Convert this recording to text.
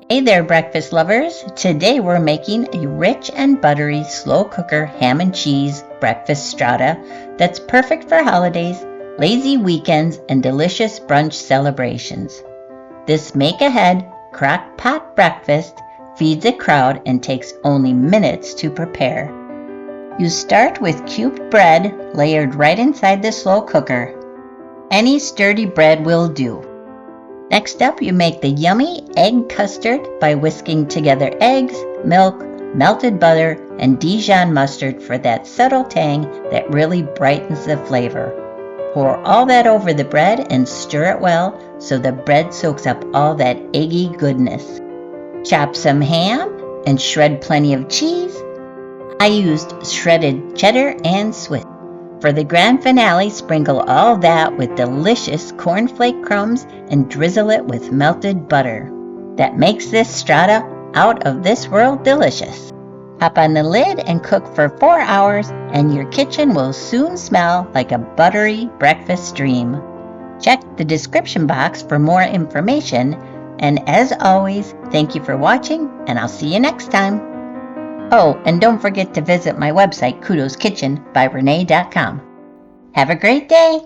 Hey there, breakfast lovers. Today we're making a rich and buttery slow cooker ham and cheese breakfast strata that's perfect for holidays, lazy weekends, and delicious brunch celebrations. This make-ahead crock-pot breakfast feeds a crowd and takes only minutes to prepare. You start with cubed bread layered right inside the slow cooker. Any sturdy bread will do. Next up, you make the yummy egg custard by whisking together eggs, milk, melted butter, and Dijon mustard for that subtle tang that really brightens the flavor. Pour all that over the bread and stir it well so the bread soaks up all that eggy goodness. Chop some ham and shred plenty of cheese. I used shredded cheddar and Swiss. For the grand finale, sprinkle all that with delicious cornflake crumbs and drizzle it with melted butter. That makes this strata out of this world delicious. Pop on the lid and cook for 4 hours, and your kitchen will soon smell like a buttery breakfast dream. Check the description box for more information, and as always, thank you for watching, and I'll see you next time. Oh, and don't forget to visit my website, kudoskitchenbyrenee.com. Have a great day!